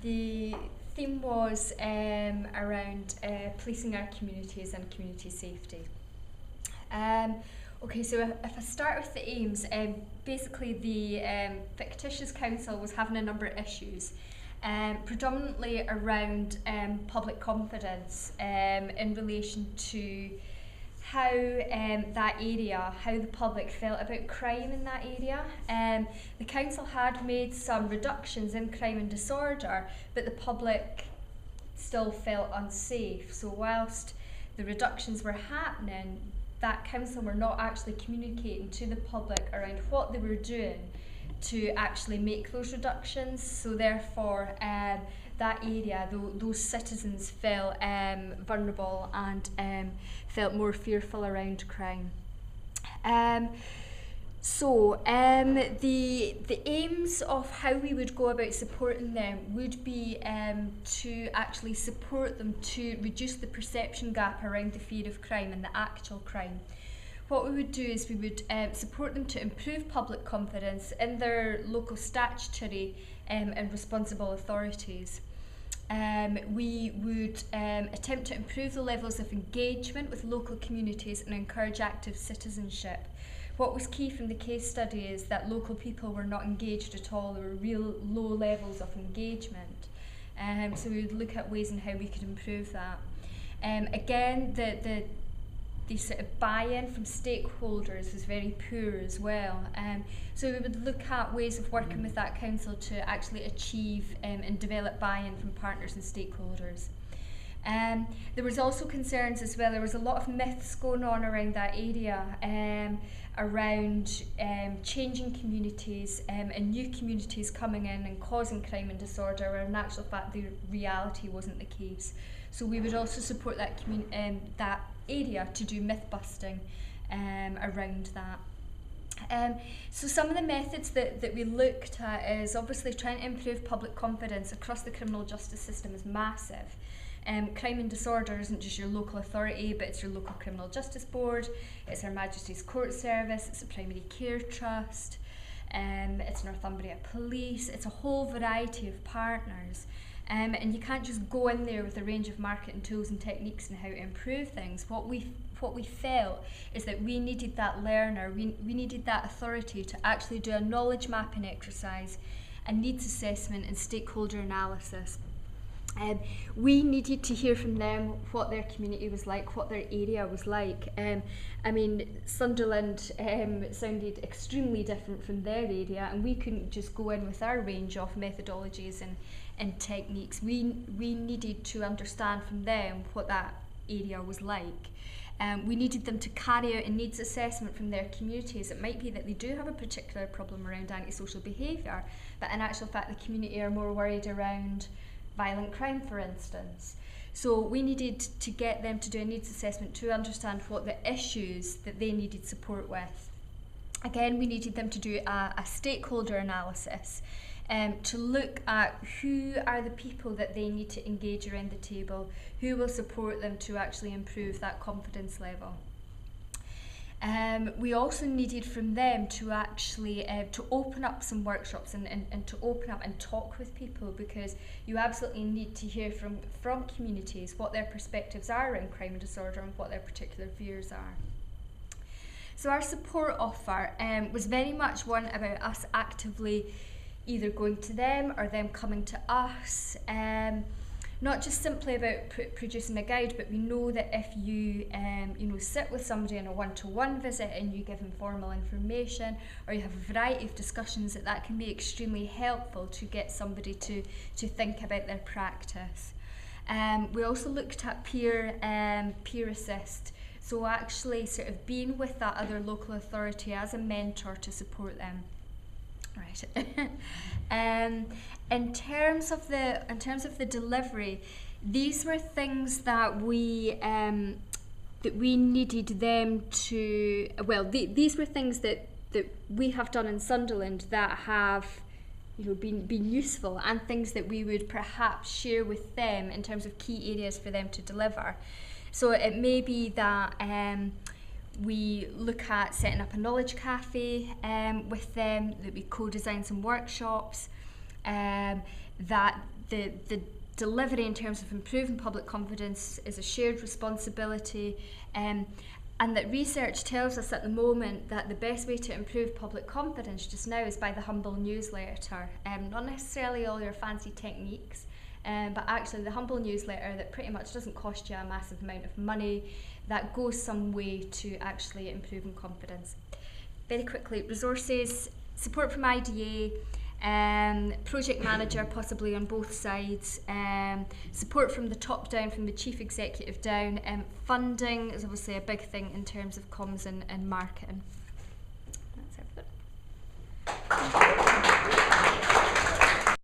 The theme was around policing our communities and community safety. Okay, so if I start with the aims, basically the fictitious council was having a number of issues, predominantly around public confidence in relation to how that area, how the public felt about crime in that area. The council had made some reductions in crime and disorder, but the public still felt unsafe. So whilst the reductions were happening, that council were not actually communicating to the public around what they were doing to actually make those reductions. So therefore, that area, those citizens felt vulnerable and felt more fearful around crime. The aims of how we would go about supporting them would be to actually support them to reduce the perception gap around the fear of crime and the actual crime. What we would do is we would support them to improve public confidence in their local statutory and responsible authorities. We would attempt to improve the levels of engagement with local communities and encourage active citizenship. What was key from the case study is that local people were not engaged at all. There were real low levels of engagement. So we would look at ways in how we could improve that. Again, the sort of buy-in from stakeholders was very poor as well. So we would look at ways of working with that council to actually achieve and develop buy-in from partners and stakeholders. There was also concerns as well. There was a lot of myths going on around that area, around changing communities and new communities coming in and causing crime and disorder, where in actual fact the reality wasn't the case. So we would also support that that area to do myth busting around that. So some of the methods that we looked at is obviously trying to improve public confidence across the criminal justice system is massive. Crime and disorder isn't just your local authority, but it's your local criminal justice board, it's Her Majesty's Court Service, it's the Primary Care Trust, it's Northumbria Police, it's a whole variety of partners. And you can't just go in there with a range of marketing tools and techniques and how to improve things. What we felt is that we needed that learner, we needed that authority to actually do a knowledge mapping exercise, a needs assessment and stakeholder analysis. We needed to hear from them what their community was like, what their area was like. I mean, Sunderland sounded extremely different from their area, and we couldn't just go in with our range of methodologies and techniques. We needed to understand from them what that area was like. We needed them to carry out a needs assessment from their communities. It might be that they do have a particular problem around antisocial behaviour, but in actual fact the community are more worried around violent crime, for instance. So we needed to get them to do a needs assessment to understand what the issues that they needed support with. Again, we needed them to do a stakeholder analysis to look at who are the people that they need to engage around the table, who will support them to actually improve that confidence level. We also needed from them to actually to open up some workshops and to open up and talk with people, because you absolutely need to hear from communities what their perspectives are around crime and disorder and what their particular fears are. So our support offer was very much one about us actively either going to them or them coming to us. Not just simply about producing a guide, but we know that if you sit with somebody in a one-to-one visit and you give them formal information, or you have a variety of discussions, that can be extremely helpful to get somebody to think about their practice. We also looked at peer assist, so actually sort of being with that other local authority as a mentor to support them. Right. In terms of the delivery, these were things that we needed them to. Well, these were things that we have done in Sunderland that have, been useful, and things that we would perhaps share with them in terms of key areas for them to deliver. So it may be that we look at setting up a knowledge cafe with them, that we co-design some workshops. that the delivery in terms of improving public confidence is a shared responsibility, and that research tells us at the moment that the best way to improve public confidence just now is by the humble newsletter. Not necessarily all your fancy techniques, but actually the humble newsletter that pretty much doesn't cost you a massive amount of money, that goes some way to actually improving confidence. Very quickly, resources, support from IDA, project manager possibly on both sides, support from the top down, from the chief executive down, funding is obviously a big thing in terms of comms and marketing. That's everything.